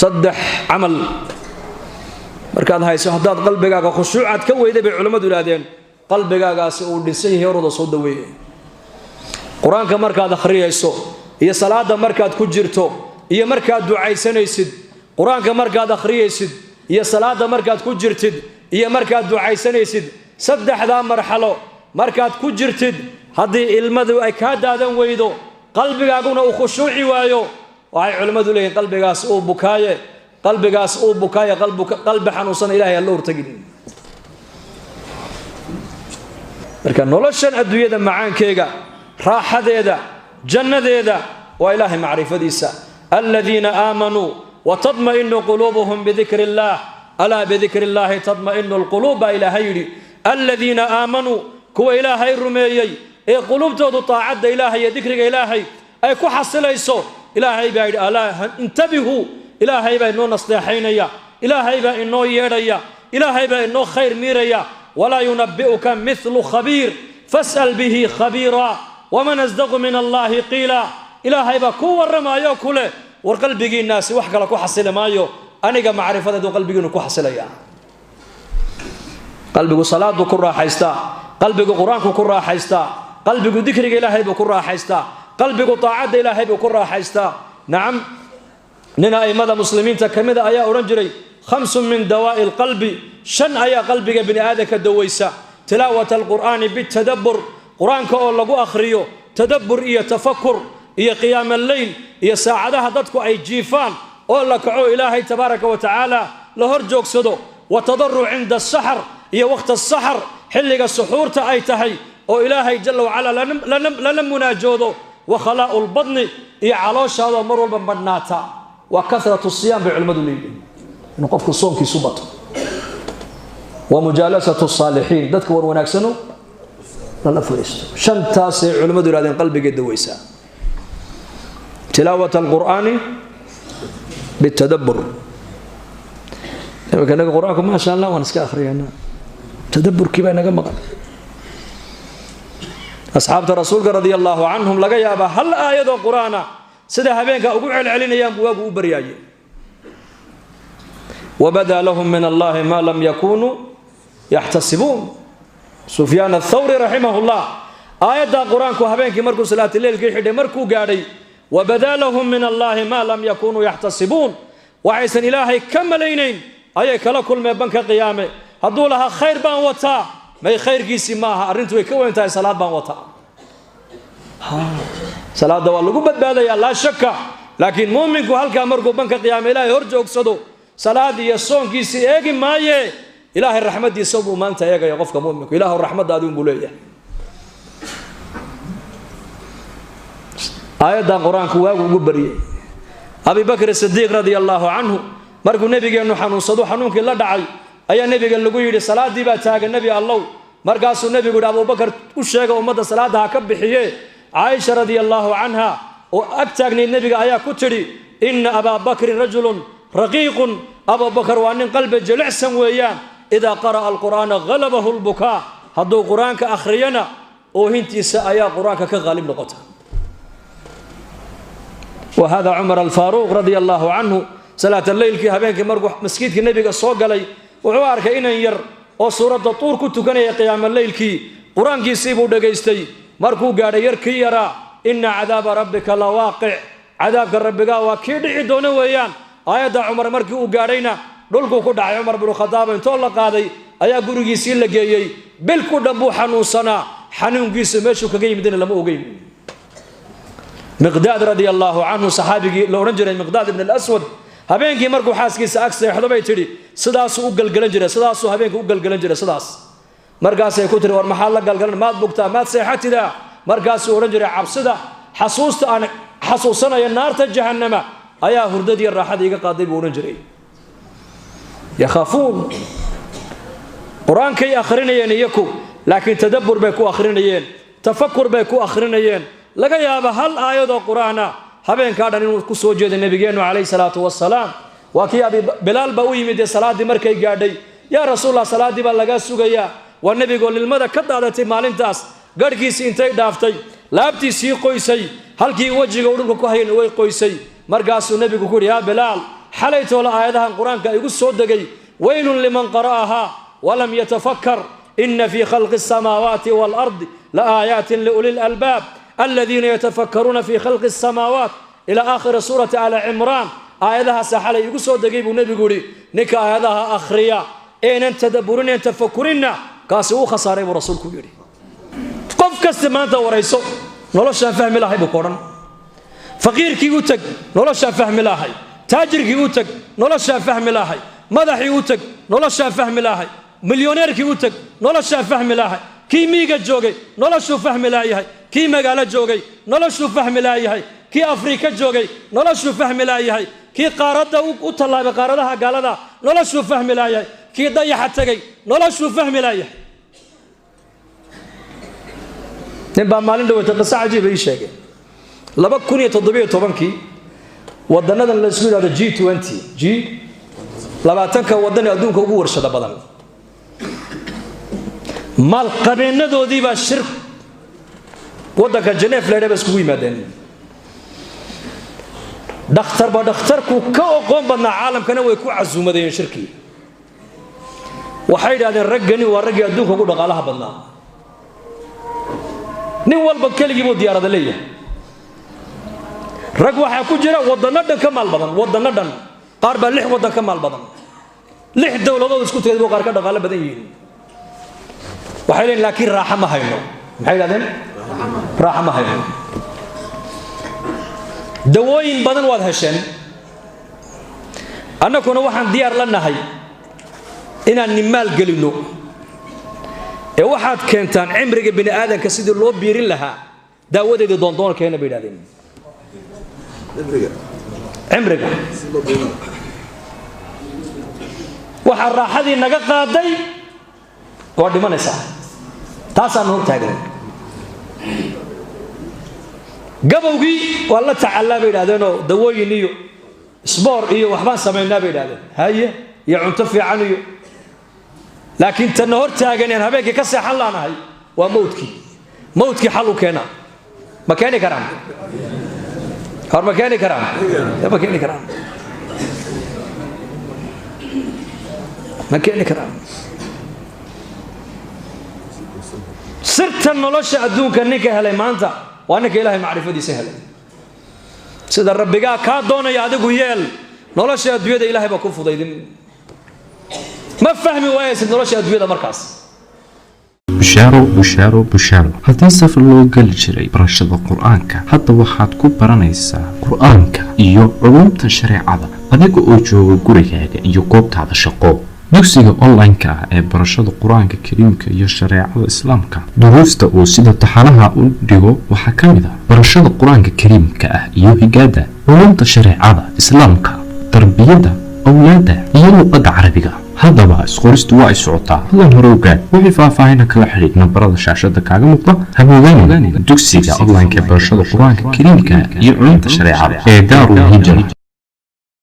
صدح عمل markaad hayso hadaad qalbigaaga khushuucad ka weyday bay culimadu yiraahdeen qalbigaagaasi uu dhisay heerada soo dhaweeyay quraanka markaad akhriyayso iyo salaada markaad ku jirto iyo markaad ducaysanaysid quraanka markaad akhriyaysid iyo salaada markaad ku jirtid iyo markaad ducaysanaysid saddexda marxalo markaad ku jirtid hadii ilmadu ay ka daadan weydo qalbigaaguna uu khushuuci waayo waxay culimadu leeyihiin qalbigaas uu bukaaye qalbi xanuunsan ilaahay alla urtagin marka noloshan adduunyada macaankeyga raaxadeeda jannadeeda waa ilaahay macrifadiisa alladheena aamanu wa tadma'innu qulubuhum bidhikri allah ala bidhikri allah tadma'innu alqulub ilaahay alladheena aamanu kuwa ilaahay rumeeyay ee qulubtoodu taacada ilaahay iyo dhikriga ilaahay ay ku xasilayso ilaahay baa yiri ala intabihu ilaahay baa inoo nasteexaynaya ilaahay baa inoo yeedhaya ilaahay baa inoo khayr miiraya wala yunabbi'uka mithlu khabiir fas'al bihi khabira waman asdaqu min allahi qila ilaahay baa ku waramayo kule war qalbigiinaasi wax kala ku xasilmaayo aniga macrifadeedu qalbigiinu ku xasilaya qalbigu salaadu ku raaxaysta qalbigu quraanku ku raaxaysta qalbigu dhikriga ilaahay buu ku raaxaysta qalbigu taacada ilaahay buu ku raaxaysta nacam nina aymada muslimiinta kamida ayaa oran jiray خمس من دواء القلب شن أيا قلبك بن آدم كدويسا تلاوة القرآن بالتدبر قرآن كأول لغو أخريو تدبر إيا تفكر إيا قيام الليل إيا ساعدها ضدكو أي جيفان أولا كعو إلهي تبارك وتعالى لهرجوك صدو وتضرع عند السحر إيا وقت السحر حلق السحور تأي تهي أو إلهي جل وعلا لنم مناجودو وخلاء البطن إيا علوش هذا مروا بمبناتا وكثرة الصيام بعلمة الليل نقف الصوم في سبط ومجالسة الصالحين ذاتك وناكسنو لا فريست شن تاسع علماء هذين قلبي قد ويسا تلاوة القرآن بالتدبر كان القرآن ما شاء الله ونسك آخرين تدبر كيف نقم أصحاب الرسول رضي الله عنهم لقى يا أبا هل آية القرآن سيدا هبينك أقول علينا يا أبو برياجي وبدا لهم من الله ما لم يكونوا يحتسبون سفيان الثوري رحمه الله آيات القرآن كهبين كمركو صلاة الليل كيحد مركو قاري وبدا لهم من الله ما لم يكونوا يحتسبون وعيسى إلهي كملينين أي كلا كل ما بنك قيامه هدو لها خير بان وطا ما خير كيسي ماها أرنتو يكوين انتهي صلاة بان وطا صلاة دوال لقبت بهذا لا شك لكن مؤمن كهالك مركو بنك قيامه إلهي هرجو اقصدو صلاة يسون كيسي ايجي مايه إله الرحمة دي صبو ما أنت يا قفك مؤمنك إله الرحمة دادون بوليه آيات القرآن كواغ وقبري أبي بكر الصديق رضي الله عنه مرقو نبي أنه حنون صدو حنونك الله دعي أي نبي قال لقوي صلاة دي باتاق النبي الله مرقاسو النبي قول أبو بكر وشيغ ومدى صلاة هكبحيه عائشة رضي الله عنها وأكتاقني النبي آيا كتري إن أبا بكر رجل رقيق أبو بكر وأن قلب جلعسا ويان إذا قرأ القرآن غلبه البكاء هدو قرآن كأخرينا وهنتي سأيا قرآن كغالب نقطة وهذا عمر الفاروق رضي الله عنه صلاة الليل كي هبين كي مرقو مسكيت كي النبي الصوق لي وعوارك إنا ير وصورة الطور كنت كان قيام الليل كي قرآن كي سيبو دقيستي مرقو قاد يركي يرى إن عذاب ربك لواقع عذاب ربك وكيد عدون ويان آيات عمر مركي وقارينا دولكو كدع عمر بن الخطاب انتو الله قاضي ايا غوريغيسي لا جيي بلكو دبو حنوسنا حنونغيس ميشو كغي مدينه لما اوغي مقداد رضي الله عنه صحابي لو رنجري مقداد بن الاسود هبينكي مركو حاسكيس اكسي خدباي تري سداس او غلغلن جيره سداس هبينكي او غلغلن جيره سداس مركاسي ku tiri war maxaa la galgalan maad bugtaa maad seexatida markaas oo rajul cabsida xasuusta aan xasuusanaya naarta jahannama ayaa hurdadii raaxada iga qaaday buu oran jiray yakhafuun quraankay akhrinayeen iyaku laakiin tadabbur bay ku akhrinayeen tafakkur bay ku akhrinayeen laga yaabo hal aayad oo quraana habeenka dhan inuu ku soo jeeday nabigeenu kaleey salaatu wassalaam waa kii abi bilaal ba u yimid salaadii markay gaadhay ya rasuulullah salaadii ba laga sugaya waa nabiga lilmada ka daadatay maalintaas garkiisi intay dhaaftay laabtiisii qoysay halkii wajiga uu dhulka ku hayeen way qoysay markaasuu nabigu ku yiri ya bilaal حليت ولا آياتها القرآن كأيقول صدقي ويل لمن قرأها ولم يتفكر إن في خلق السماوات والأرض لآيات لأولي الألباب الذين يتفكرون في خلق السماوات إلى آخر سورة آل عمران آياتها سحالة يقول صدقي بالنبي يقولي نك آياتها أخريا إن أنت تدبرون أن تفكرين كاسو خسارة ورسولك يقولي قف كستمان توريسو نولش فهم الله بقرن فقير كي يوتك نولش فهم الله تاجر كي يوتك نولش فهم الله مدح يوتك نولش فهم الله مليونير كي يوتك نولش فهم الله كي ميغا جوغي نولش فهم الله كي مغالا جوغي نولش فهم الله كي افريكا جوغي نولش فهم الله كي قارده او طلاب قاردها غالدا نولش فهم الله كي ضيح تغي نولش فهم الله نبا مالين دوت قصه عجيبه اي شيء 2017 wadanadan la isku yiraahdo G20 labaatanka wadan ee adduunka ugu warshada badan maal qabeenadoodii baa shir wadanka Geneva leeyahay isku yimaadeen dhakhtarku ka aqoon badnaa caalamkana way ku casuumadeen shirkii waxay yiraahdeen raggani waa ragga adduunka ugu dhaqaalaha badnaa nin walba kaligiiba diyaarada leeyahay rag waxa ku jira wadano dhan ka maal badan wadano dhan qaar baa 6 wadan ka maal badan 6 dawladood isku tagay qaar ka dhaqaale badan yihiin waxay leeyihiin laakiin raaxa ma hayno maxay yiraahdeen raaxa ma hayno dawooyin badan waad hesheen annaguna waxaan diyaar la nahay inaan nimaal galino ee waxaad keentaan cimriga bini aadanka sidii loo biirin lahaa daawadeeda doondoonkeena bay yiraahdeen عمرك waxa raaxadii naga qaaday oo dhimanaysa taasaan hor taagan gabowgii waa la tacalaabay yiraahdeen oo dawooyin iyo isboor iyo waxbaan sameeynaa bay yiraahdeen haye iyo cunto fiican iyo laakiin tan hor taagan in habeenkii ka seexan laanahay waa mawdkii xal u keena ma keeni karaan هر مكاني كرام يا مكاني كرام مكاني كرام صرت النلوش أدوك أنك هلي ما أنت وأنك إلهي معرفة دي سهلة سيد الرب قال كادونا يعدق ويال نلوش أدوية دا إلهي بكون فضيدين ما فهمي ويس نلوش أدوية دا مركز bushaaro haddii safar loo geli jiray barashada qur-aanka hadda waxaad ku baranaysaa qur-aanka iyo culuumta shareecada adiga oo jooga gurigaaga iyo goobtaada shaqo dugsiga online-ka ah ee barashada qur-aanka kariimka iyo shareecada islaamka duruusta uu sida taxanaha u dhigo waxaa ka mid ah barashada qur-aanka kariimka ah iyo higaada culuumta shareecada islaamka tarbiyada awlaada iyo luqadda carabiga haddaba isqoristu waa ay socotaa hadan hore ogaad wixii faahfaahin kala xiriir nambarada shaashada kaaga muuqda habogaani dugsiga online-ka barashada qur-aanka kariimka iyo culuumta shareecada ee Daarul Hijra